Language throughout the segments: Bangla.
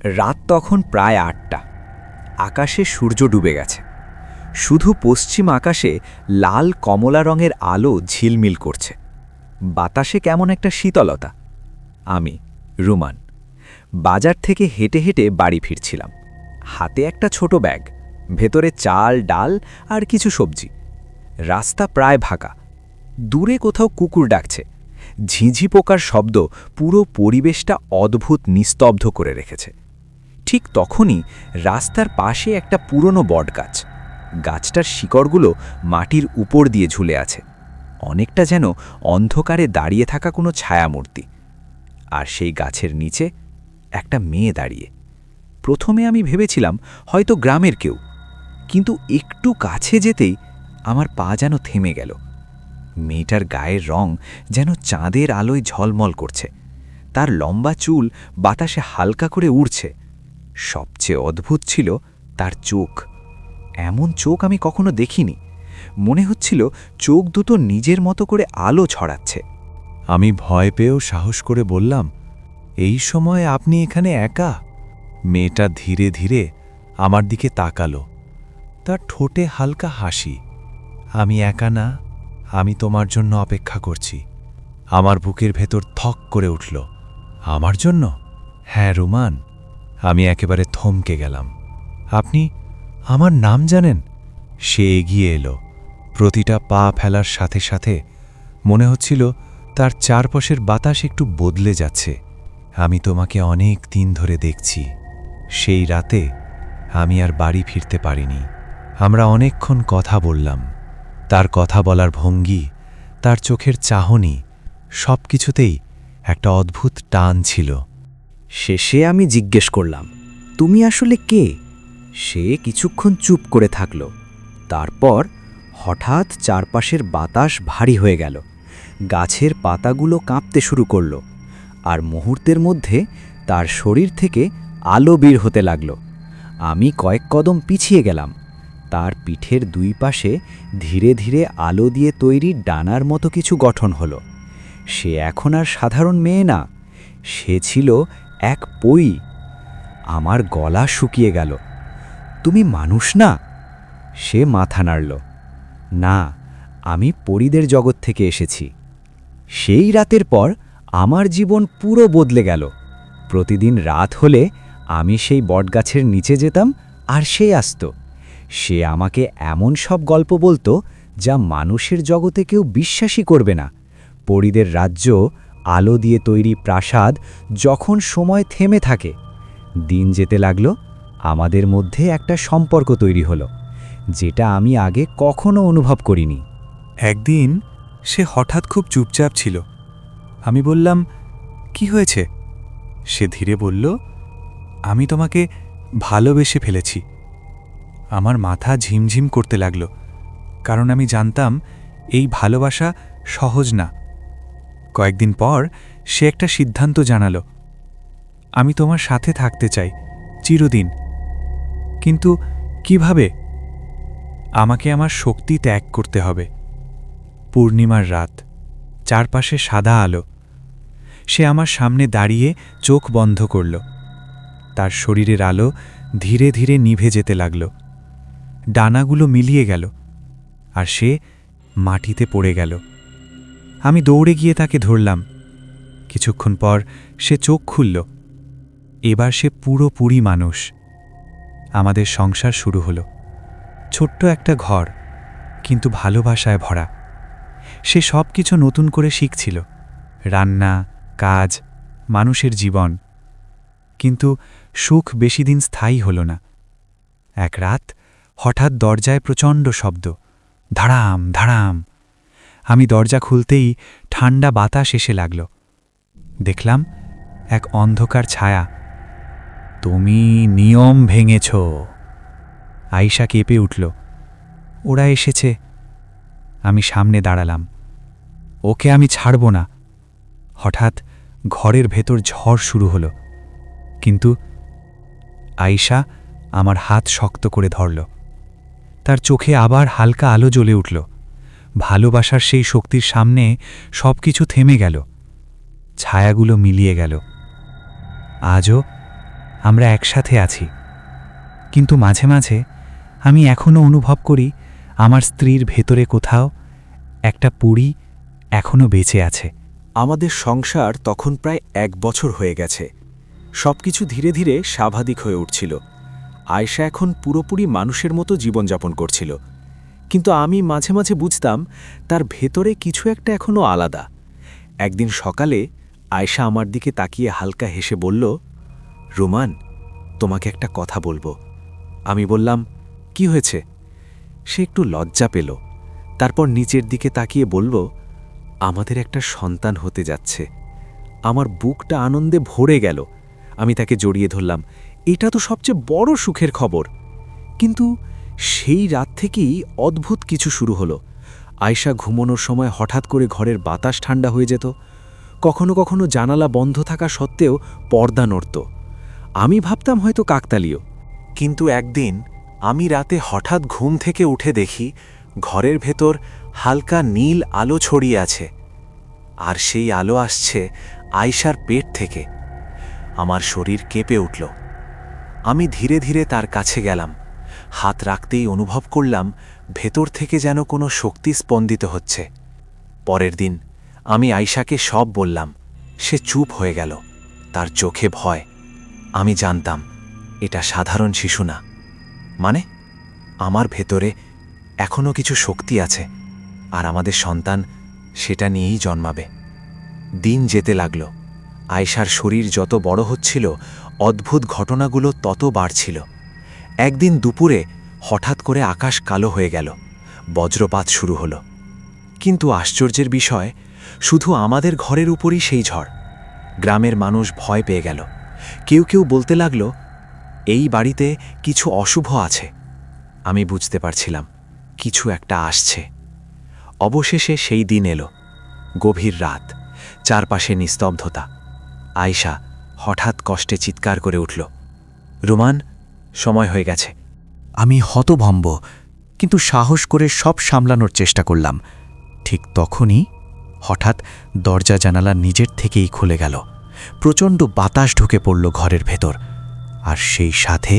রাত তখন প্রায় ৮টা। আকাশে সূর্য ডুবে গেছে। শুধু পশ্চিম আকাশে লাল কমলা রঙের আলো ঝিলমিল করছে। বাতাসে কেমন একটা শীতলতা। আমি রুমান বাজার থেকে হেঁটে হেঁটে বাড়ি ফিরছিলাম। হাতে একটা ছোট ব্যাগ, ভেতরে চাল, ডাল আর কিছু সবজি। রাস্তা প্রায় ফাঁকা। দূরে কোথাও কুকুর ডাকছে। ঝিঝি পোকার শব্দ পুরো পরিবেশটা অদ্ভুত নিস্তব্ধ করে রেখেছে। ঠিক তখনই রাস্তার পাশে একটা পুরনো বটগাছ। গাছটার শিকড়গুলো মাটির উপর দিয়ে ঝুলে আছে, অনেকটা যেন অন্ধকারে দাঁড়িয়ে থাকা কোনো ছায়ামূর্তি। আর সেই গাছের নিচে একটা মেয়ে দাঁড়িয়ে। প্রথমে আমি ভেবেছিলাম হয়তো গ্রামের কেউ, কিন্তু একটু কাছে যেতেই আমার পা যেন থেমে গেল। মেয়েটার গায়ের রং যেন চাঁদের আলোয় ঝলমল করছে। তার লম্বা চুল বাতাসে হালকা করে উড়ছে। সবচেয়ে অদ্ভুত ছিল তার চোখ। এমন চোখ আমি কখনো দেখিনি। মনে হচ্ছিল চোখ দুটো নিজের মতো করে আলো ছড়াচ্ছে। আমি ভয় পেয়েও সাহস করে বললাম, এই সময় আপনি এখানে একা? মেয়েটা ধীরে ধীরে আমার দিকে তাকালো। তার ঠোঁটে হালকা হাসি। আমি একা না, আমি তোমার জন্য অপেক্ষা করছি। আমার বুকের ভেতর থক করে উঠল। আমার জন্য? হ্যাঁ রুমান। আমি একেবারে থমকে গেলাম। আপনি আমার নাম জানেন? সে এগিয়ে এলো। প্রতিটা পা ফেলার সাথে সাথে মনে হচ্ছিল তার চারপাশের বাতাস একটু বদলে যাচ্ছে। আমি তোমাকে অনেক দিন ধরে দেখছি। সেই রাতে আমি আর বাড়ি ফিরতে পারিনি। আমরা অনেকক্ষণ কথা বললাম। তার কথা বলার ভঙ্গি, তার চোখের চাহনি, সব কিছুতেই একটা অদ্ভুত টান ছিল। শেষে আমি জিজ্ঞেস করলাম, তুমি আসলে কে? সে কিছুক্ষণ চুপ করে থাকল। তারপর হঠাৎ চারপাশের বাতাস ভারী হয়ে গেল। গাছের পাতাগুলো কাঁপতে শুরু করল, আর মুহূর্তের মধ্যে তার শরীর থেকে আলো বের হতে লাগল। আমি কয়েক কদম পিছিয়ে গেলাম। তার পিঠের দুই পাশে ধীরে ধীরে আলো দিয়ে তৈরি ডানার মতো কিছু গঠন হলো। সে এখন আর সাধারণ মেয়ে না, সে ছিল এক পই। আমার গলা শুকিয়ে গেল। তুমি মানুষ না? সে মাথা নাড়ল। না, আমি পরীদের জগৎ থেকে এসেছি। সেই রাতের পর আমার জীবন পুরো বদলে গেল। প্রতিদিন রাত হলে আমি সেই বটগাছের নিচে যেতাম, আর সে আসত। সে আমাকে এমন সব গল্প বলতো যা মানুষের জগতে কেউ বিশ্বাসই করবে না। পরীদের রাজ্য, আলো দিয়ে তৈরি প্রাসাদ, যখন সময় থেমে থাকে। দিন যেতে লাগল, আমাদের মধ্যে একটা সম্পর্ক তৈরি হলো, যেটা আমি আগে কখনো অনুভব করিনি। একদিন সে হঠাৎ খুব চুপচাপ ছিল। আমি বললাম, কি হয়েছে? সে ধীরে বলল, আমি তোমাকে ভালোবেসে ফেলেছি। আমার মাথা ঝিমঝিম করতে লাগল, কারণ আমি জানতাম এই ভালোবাসা সহজ না। কয়েকদিন পর সে একটা সিদ্ধান্ত জানালো, আমি তোমার সাথে থাকতে চাই, চিরদিন। কিন্তু কিভাবে? আমাকে আমার শক্তি ত্যাগ করতে হবে। পূর্ণিমার রাত, চারপাশে সাদা আলো। সে আমার সামনে দাঁড়িয়ে চোখ বন্ধ করল। তার শরীরের আলো ধীরে ধীরে নিভে যেতে লাগল। ডানাগুলো মিলিয়ে গেল, আর সে মাটিতে পড়ে গেল। আমি দৌড়ে গিয়ে তাকে ধরলাম। কিছুক্ষণ পর সে চোখ খুলল। এবার সে পুরোপুরি মানুষ। আমাদের সংসার শুরু হলো। ছোট্ট একটা ঘর, কিন্তু ভালোবাসায় ভরা। সে সব কিছু নতুন করে শিখছিল, রান্না, কাজ, মানুষের জীবন। কিন্তু সুখ বেশি দিন স্থায়ী হল না। এক রাত হঠাৎ দরজায় প্রচণ্ড শব্দ, ধাড়াম ধাড়াম। আমি দরজা খুলতেই ঠান্ডা বাতাস এসে লাগল। দেখলাম এক অন্ধকার ছায়া। তুমি নিয়ম ভেঙেছ। আয়শা কেঁপে উঠল। ওরা এসেছে। আমি সামনে দাঁড়ালাম। ওকে আমি ছাড়ব না। হঠাৎ ঘরের ভেতর ঝড় শুরু হলো, কিন্তু আয়শা আমার হাত শক্ত করে ধরল। তার চোখে আবার হালকা আলো জ্বলে উঠল। ভালোবাসার সেই শক্তির সামনে সবকিছু থেমে গেল। ছায়াগুলো মিলিয়ে গেল। আজও আমরা একসাথে আছি। কিন্তু মাঝে মাঝে আমি এখনও অনুভব করি আমার স্ত্রীর ভেতরে কোথাও একটা পুরী এখনও বেঁচে আছে। আমাদের সংসার তখন প্রায় 1 বছর হয়ে গেছে। সবকিছু ধীরে ধীরে স্বাভাবিক হয়ে উঠছিল। আয়েশা এখন পুরোপুরি মানুষের মতো জীবনযাপন করছিল, কিন্তু আমি মাঝে মাঝে বুঝতাম তার ভেতরে কিছু একটা এখনও আলাদা। একদিন সকালে আয়েশা আমার দিকে তাকিয়ে হালকা হেসে বলল, রোমান, তোমাকে একটা কথা বলবো। আমি বললাম, কি হয়েছে? সে একটু লজ্জা পেল, তারপর নিচের দিকে তাকিয়ে বলল, আমাদের একটা সন্তান হতে যাচ্ছে। আমার বুকটা আনন্দে ভরে গেল। আমি তাকে জড়িয়ে ধরলাম। এটা তো সবচেয়ে বড় সুখের খবর। কিন্তু সেই রাত থেকেই অদ্ভুত কিছু শুরু হলো। আয়েশা ঘুমানোর সময় হঠাৎ করে ঘরের বাতাস ঠান্ডা হয়ে যেত। কখনো কখনো জানালা বন্ধ থাকা সত্ত্বেও পর্দা নড়ত। আমি ভাবতাম হয়তো কাকতালীয়, কিন্তু একদিন আমি রাতে হঠাৎ ঘুম থেকে উঠে দেখি ঘরের ভেতর হালকা নীল আলো ছড়িয়ে আছে, আর সেই আলো আসছে আয়েশার পেট থেকে। আমার শরীর কেঁপে উঠল। আমি ধীরে ধীরে তার কাছে গেলাম। হাত রাখতেই অনুভব করলাম ভেতর থেকে যেন কোনো শক্তি স্পন্দিত হচ্ছে। পরের দিন আমি আয়েশাকে সব বললাম। সে চুপ হয়ে গেল, তার চোখে ভয়। আমি জানতাম এটা সাধারণ শিশু না, মানে আমার ভেতরে এখনও কিছু শক্তি আছে, আর আমাদের সন্তান সেটা নিয়েই জন্মাবে। দিন যেতে লাগল। আয়েশার শরীর যত বড় হচ্ছিল, অদ্ভুত ঘটনাগুলো তত বাড়ছিল। একদিন দুপুরে হঠাৎ করে আকাশ কালো হয়ে গেল, বজ্রপাত শুরু হলো। কিন্তু আশ্চর্যের বিষয়, শুধু আমাদের ঘরের উপরই সেই ঝড়। গ্রামের মানুষ ভয় পেয়ে গেল। কেউ কেউ বলতে লাগল, এই বাড়িতে কিছু অশুভ আছে। আমি বুঝতে পারছিলাম কিছু একটা আসছে। অবশেষে সেই দিন এলো। গভীর রাত, চারপাশে নিস্তব্ধতা। আয়েশা হঠাৎ কষ্টে চিৎকার করে উঠল, রোমান, সময় হয়ে গেছে। আমি হতভম্ব, কিন্তু সাহস করে সব সামলানোর চেষ্টা করলাম। ঠিক তখনই হঠাৎ দরজা জানালা নিজের থেকেই খুলে গেল। প্রচণ্ড বাতাস ঢুকে পড়ল ঘরের ভেতর, আর সেই সাথে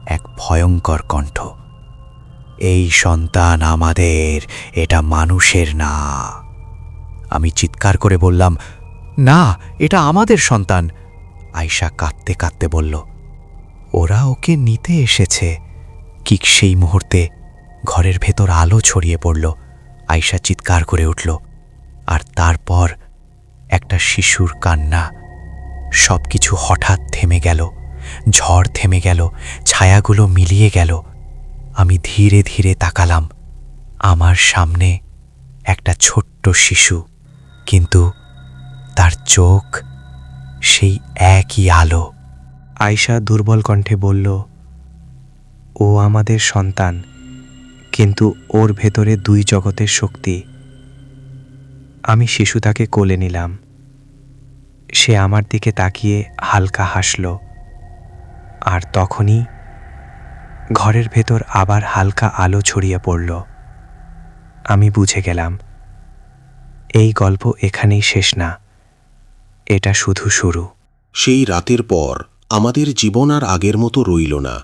এক ভয়ঙ্কর কণ্ঠ, এই সন্তান আমাদের, এটা মানুষের না। আমি চিৎকার করে বললাম, না, এটা আমাদের সন্তান। আয়েশা কাঁদতে কাঁদতে বলল, ওরা ওকে নিতে এসেছে। ঠিক সেই মুহূর্তে ঘরের ভেতর আলো ছড়িয়ে পড়ল। আয়েশা চিৎকার করে উঠল, আর তারপর একটা শিশুর কান্না। সবকিছু হঠাৎ থেমে গেল। ঝড় থেমে গেল, ছায়াগুলো মিলিয়ে গেল। আমি ধীরে ধীরে তাকালাম। আমার সামনে একটা ছোট্ট শিশু, কিন্তু তার চোখ সেই একই আলো। আয়েশা দুর্বল কণ্ঠে বলল, ও আমাদের সন্তান, কিন্তু ওর ভেতরে 2 জগতের শক্তি। আমি শিশুটাকে কোলে নিলাম। সে আমার দিকে তাকিয়ে হালকা হাসল, আর তখনই ঘরের ভেতর আবার হালকা আলো ছড়িয়ে পড়ল। আমি বুঝে গেলাম, এই গল্প এখানেই শেষ না, এটা শুধু শুরু। সেই রাতের পর আমাদের জীবন আর আগের মতো রইল না।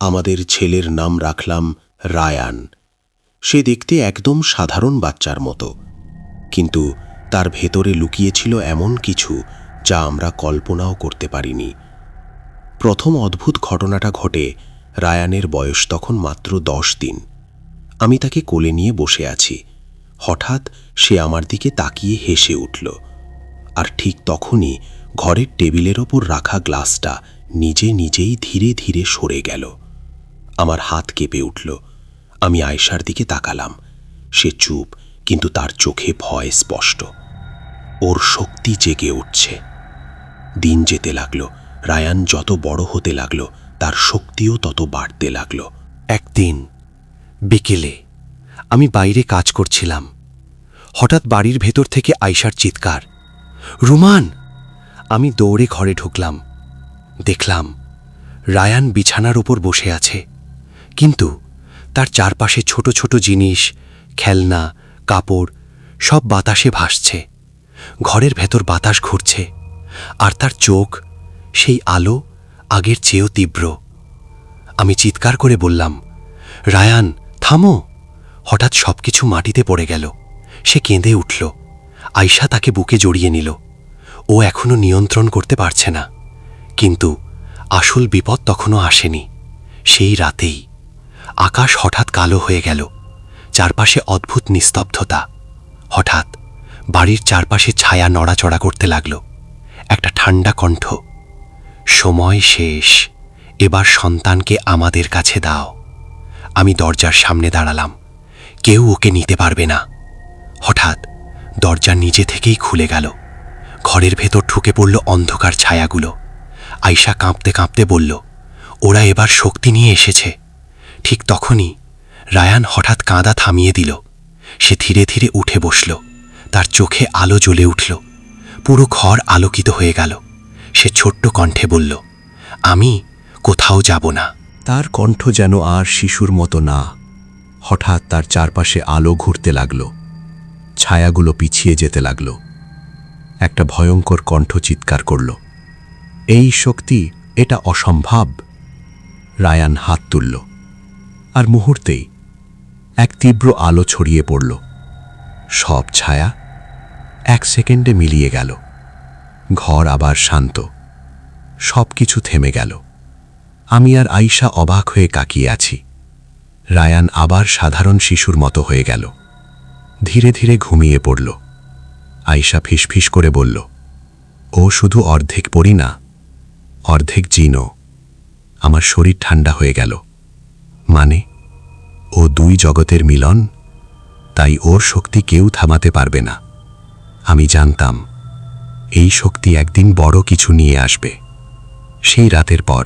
আমাদের ছেলের নাম রাখলাম রায়ান। সে দেখতে একদম সাধারণ বাচ্চার মতো, কিন্তু তার ভেতরে লুকিয়েছিল এমন কিছু যা আমরা কল্পনাও করতে পারিনি। প্রথম অদ্ভুত ঘটনাটা ঘটে রায়ানের বয়স তখন মাত্র 10 দিন। আমি তাকে কোলে নিয়ে বসে আছি। হঠাৎ সে আমার দিকে তাকিয়ে হেসে উঠল, আর ঠিক তখনই ঘরের টেবিলের ওপর রাখা গ্লাসটা নিজে নিজেই ধীরে ধীরে সরে গেল। আমার হাত কেঁপে উঠল। আমি আয়েশার দিকে তাকালাম। সে চুপ, কিন্তু তার চোখে ভয় স্পষ্ট। ওর শক্তি জেগে উঠছে। দিন যেতে লাগলো। রায়ান যত বড় হতে লাগলো, তার শক্তিও তত বাড়তে লাগলো। একদিন বিকেলে আমি বাইরে কাজ করছিলাম। হঠাৎ বাড়ির ভেতর থেকে আয়েশার চিৎকার, রুমান! আমি দৌড়ে ঘরে ঢুকলাম। দেখলাম রায়ান বিছানার উপর বসে আছে, কিন্তু তার চারপাশে ছোট ছোট জিনিস, খেলনা, কাপড় সব বাতাসে ভাসছে। ঘরের ভেতর বাতাস ঘুরছে, আর তার চোখ সেই আলো আগের চেয়েও তীব্র। আমি চিৎকার করে বললাম, রায়ান থামো। হঠাৎ সবকিছু মাটিতে পড়ে গেল। সে কেঁদে উঠল। আয়শা তাকে বুকে জড়িয়ে নিল। ও এখনো নিয়ন্ত্রণ করতে পারছে না। কিন্তু আসল বিপদ তখনও আসেনি। সেই রাতেই আকাশ হঠাৎ কালো হয়ে গেল। চারপাশে অদ্ভুত নিস্তব্ধতা। হঠাৎ বাড়ির চারপাশে ছায়া নড়াচড়া করতে লাগল। একটা ঠান্ডা কণ্ঠ, সময় শেষ, এবার সন্তানকে আমাদের কাছে দাও। আমি দরজার সামনে দাঁড়ালাম। কেউ ওকে নিতে পারবে না। হঠাৎ দরজা নিজে থেকেই খুলে গেল। ঘরের ভেতর ঢুকে পড়ল অন্ধকার ছায়াগুলো। আয়শা কাঁপতে কাঁপতে বলল, ওরা এবার শক্তি নিয়ে এসেছে। ঠিক তখনই রায়ান হঠাৎ কাঁদা থামিয়ে দিল। সে ধীরে ধীরে উঠে বসল। তার চোখে আলো জ্বলে উঠল। পুরো ঘর আলোকিত হয়ে গেল। সে ছোট্ট কণ্ঠে বলল, আমি কোথাও যাব না। তার কণ্ঠ যেন আর শিশুর মতো না। হঠাৎ তার চারপাশে আলো ঘুরতে লাগল। ছায়াগুলো পিছিয়ে যেতে লাগল। একটা ভয়ঙ্কর কণ্ঠ চিৎকার করল, এই শক্তি, এটা অসম্ভব। রায়ান হাত তুলল, আর মুহূর্তেই এক তীব্র আলো ছড়িয়ে পড়ল। সব ছায়া 1 সেকেন্ডে মিলিয়ে গেল। ঘর আবার শান্ত। সব কিছু থেমে গেল। আমি আর আয়শা অবাক হয়ে তাকিয়ে আছি। রায়ান আবার সাধারণ শিশুর মতো হয়ে গেল। ধীরে ধীরে ঘুমিয়ে পড়ল। আয়শা ফিসফিস করে বলল, ও শুধু অর্ধেক পড়ি না, অর্ধেক জিনও। আমার শরীর ঠান্ডা হয়ে গেল। মানে ও 2 জগতের মিলন, তাই ওর শক্তি কেউ থামাতে পারবে না। আমি জানতাম এই শক্তি একদিন বড় কিছু নিয়ে আসবে। সেই রাতের পর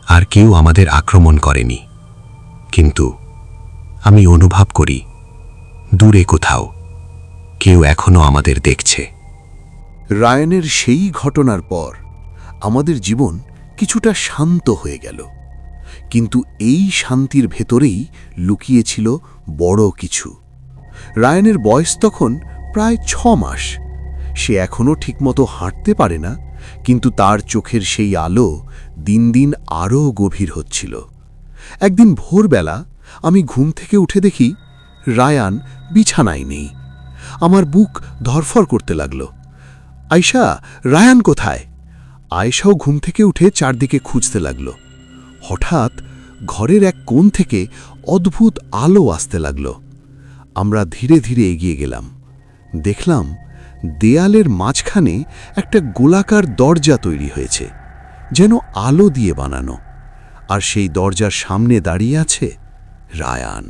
আর কেউ আমাদের আক্রমণ করেনি। কিন্তু আমি অনুভব করি, দূরে কোথাও কেউ এখনো আমাদের দেখছে। রায়ানের সেই ঘটনার পর আমাদের জীবন কিছুটা শান্ত হয়ে গেল। কিন্তু এই শান্তির ভেতরেই লুকিয়েছিল বড় কিছু। রায়ানের বয়স তখন প্রায় 6 মাস। সে এখনও ঠিকমতো হাঁটতে পারে না, কিন্তু তার চোখের সেই আলো দিন দিন আরও গভীর হচ্ছিল। একদিন ভোরবেলা আমি ঘুম থেকে উঠে দেখি রায়ান বিছানায় নেই। আমার বুক ধরফর করতে লাগল। আয়শা, রায়ান কোথায়? আয়শাও ঘুম থেকে উঠে চারদিকে খুঁজতে লাগল। হঠাৎ ঘরের এক কোণ থেকে অদ্ভুত আলো আসতে লাগল। আমরা ধীরে ধীরে এগিয়ে গেলাম। দেখলাম দেয়ালের মাঝখানে একটা গোলাকার দরজা তৈরি হয়েছে, যেন আলো দিয়ে বানানো। আর সেই দরজার সামনে দাঁড়িয়ে আছে রায়ান।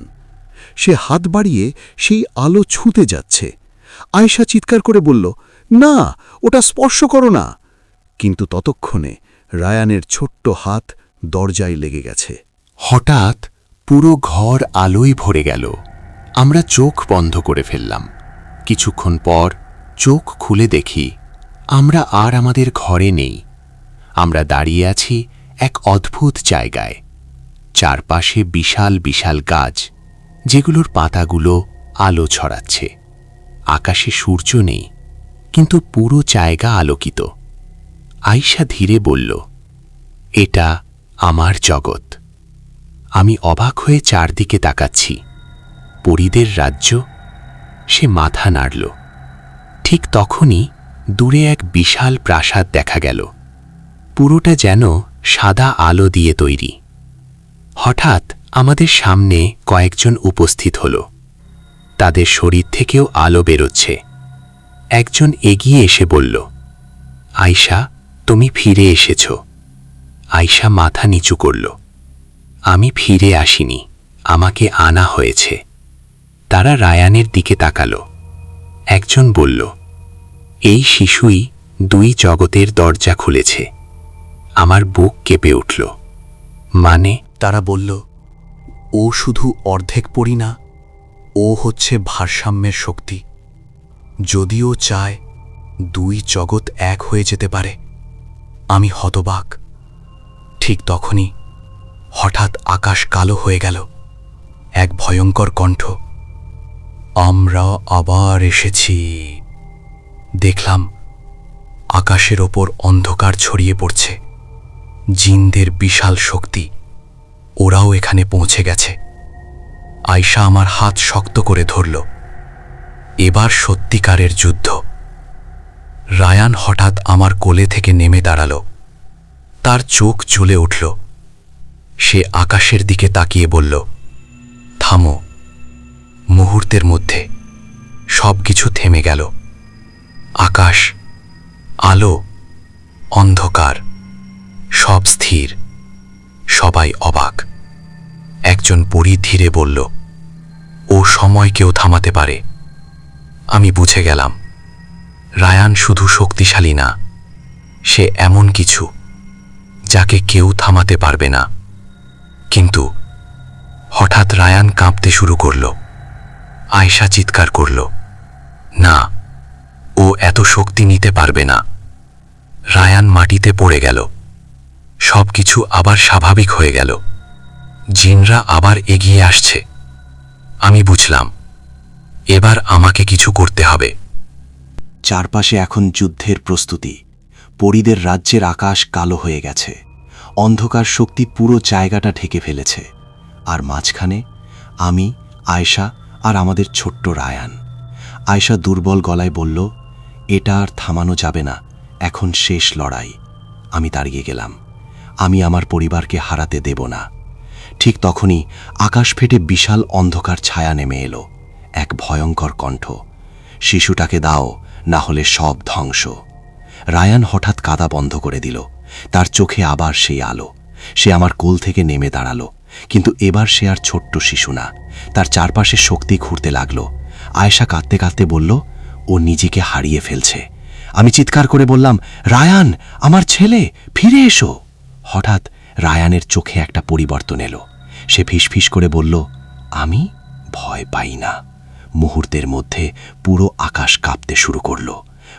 সে হাত বাড়িয়ে সেই আলো ছুঁতে যাচ্ছে। আয়শা চিৎকার করে বলল, না, ওটা স্পর্শ করো না। কিন্তু ততক্ষণে রায়ানের ছোট্ট হাত দরজায় লেগে গেছে। হঠাৎ পুরো ঘর আলোয় ভরে গেল। আমরা চোখ বন্ধ করে ফেললাম। কিছুক্ষণ পর চোখ খুলে দেখি আমরা আর আমাদের ঘরে নেই। আমরা দাঁড়িয়ে আছি এক অদ্ভুত জায়গায়। চারপাশে বিশাল বিশাল গাছ, যেগুলোর পাতাগুলো আলো ছড়াচ্ছে। আকাশে সূর্য নেই, কিন্তু পুরো জায়গা আলোকিত। আয়শা ধীরে বলল, এটা আমার জগৎ। আমি অবাক হয়ে চারদিকে তাকাচ্ছি। পরীদের রাজ্য? সে মাথা নাড়ল। ঠিক তখনই দূরে এক বিশাল প্রাসাদ দেখা গেল। পুরোটা যেন সাদা আলো দিয়ে তৈরি। হঠাৎ আমাদের সামনে কয়েকজন উপস্থিত হল। তাদের শরীর থেকেও আলো বেরোচ্ছে। একজন এগিয়ে এসে বলল, আয়শা, তুমি ফিরে এসেছ। আয়শা মাথা নিচু করল। আমি ফিরে আসিনি, আমাকে আনা হয়েছে। তারা রায়ানের দিকে তাকাল। একজন বলল, এই শিশুই 2 জগতের দরজা খুলেছে। আমার বুক কেঁপে উঠল। মানে? তারা বলল, ও শুধু অর্ধেক পড়ি না, ও হচ্ছে ভারসাম্যের শক্তি। যদিও চায় 2 জগৎ এক হয়ে যেতে পারে। আমি হতবাক। ঠিক তখনই হঠাৎ আকাশ কালো হয়ে গেল। এক ভয়ঙ্কর কণ্ঠ, আমরা আবার এসেছি। দেখলাম আকাশের ওপর অন্ধকার ছড়িয়ে পড়ছে। জিনদের বিশাল শক্তি, ওরাও এখানে পৌঁছে গেছে। আয়শা আমার হাত শক্ত করে ধরল। এবার সত্যিকারের যুদ্ধ। রায়ান হঠাৎ আমার কোলে থেকে নেমে দাঁড়াল। তার চোখ জ্বলে উঠল। সে আকাশের দিকে তাকিয়ে বলল, থামো। মুহূর্তের মধ্যে সব কিছু থেমে গেল। আকাশ, আলো, অন্ধকার, সব স্থির। সবাই অবাক। একজন পরী ধীরে বলল, ও সময় কেউ থামাতে পারে। আমি বুঝে গেলাম, রায়ান শুধু শক্তিশালী না, সে এমন কিছু যাকে কেউ থামাতে পারবে না। কিন্তু হঠাৎ রায়ান কাঁপতে শুরু করল। আয়শা চিৎকার করল, না, ও এত শক্তি নিতে পারবে না। রায়ান মাটিতে পড়ে গেল। সব কিছু আবার স্বাভাবিক হয়ে গেল। জিনরা আবার এগিয়ে আসছে। আমি বুঝলাম, এবার আমাকে কিছু করতে হবে। চারপাশে এখন যুদ্ধের প্রস্তুতি। পরীদের রাজ্যের আকাশ কালো হয়ে গেছে। অন্ধকার শক্তি পুরো জায়গাটা ঢেকে ফেলেছে। আর মাঝখানে আমি, আয়শা আর আমাদের ছোট্ট রায়ান। আয়শা দুর্বল গলায় বলল, এটা আর থামানো যাবে না, এখন শেষ লড়াই। আমি দাঁড়িয়ে গেলাম। আমি আমার পরিবারকে হারাতে দেব না। ঠিক তখনই আকাশ ফেটে বিশাল অন্ধকার ছায়া নেমে এলো। এক ভয়ঙ্কর কণ্ঠ, শিশুটাকে দাও, না হলে সব ধ্বংস। রায়ান হঠাৎ কাঁদা বন্ধ করে দিল। তার চোখে আবার সেই আলো। সে আমার কোল থেকে নেমে দাঁড়ালো। কিন্তু এবার সে আর ছোট্ট শিশু না। তার চারপাশে শক্তি ঘুরতে লাগলো। আয়েশা কাঁদতে কাঁদতে বলল, ও নিজেকে হারিয়ে ফেলছে। আমি চিৎকার করে বললাম, রায়ান, আমার ছেলে, ফিরে এসো। হঠাৎ রায়ানের চোখে একটা পরিবর্তন এলো। সে ফিসফিস করে বলল, আমি ভয় পাই না। মুহূর্তের মধ্যে পুরো আকাশ কাঁপতে শুরু করল।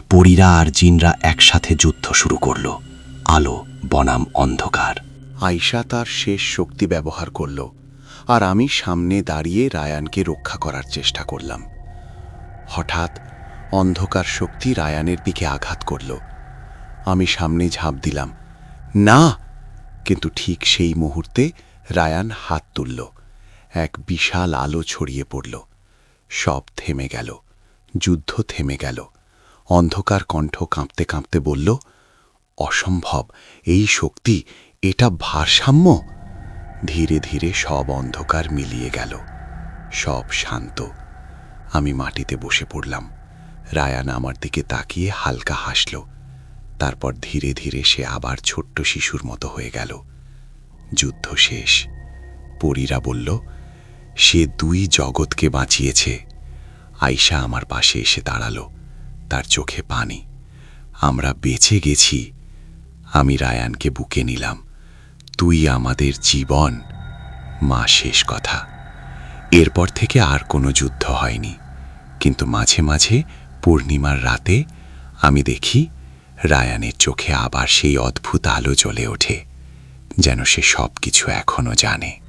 পরীরা আর জিনরা একসাথে যুদ্ধ শুরু করল। আলো বনাম অন্ধকার। আয়শা তার শেষ শক্তি ব্যবহার করল, আর আমি সামনে দাঁড়িয়ে রায়ানকে রক্ষা করার চেষ্টা করলাম। হঠাৎ অন্ধকার শক্তি রায়ানের দিকে আঘাত করল। আমি সামনে ঝাঁপ দিলাম, না, কিন্তু ঠিক সেই মুহূর্তে রায়ান হাত তুলল। এক বিশাল আলো ছড়িয়ে পড়ল। সব থেমে গেল। যুদ্ধ থেমে গেল। অন্ধকার কণ্ঠ কাঁপতে কাঁপতে বলল, অসম্ভব, এই শক্তি, এটা ভারসাম্য। ধীরে ধীরে সব অন্ধকার মিলিয়ে গেল। সব শান্ত। আমি মাটিতে বসে পড়লাম। রায়ান আমার দিকে তাকিয়ে হালকা হাসল। তারপর ধীরে ধীরে সে আবার ছোট্ট শিশুর মতো হয়ে গেল। যুদ্ধ শেষ। পরীরা বলল, সে দুই জগৎকে বাঁচিয়েছে। আয়শা আমার পাশে এসে দাঁড়ালো। তার চোখে পানি। আমরা বেঁচে গেছি। আমি রায়ানকে বুকে নিলাম। তুই আমাদের জীবন। মা শেষ কথা। এরপর থেকে আর কোনো যুদ্ধ হয়নি। কিন্তু মাঝে মাঝে পূর্ণিমার রাতে আমি দেখি রায়ানের চোখে আবার সেই অদ্ভুত আলো জ্বলে ওঠে, যেন সে সব কিছু এখনো জানে।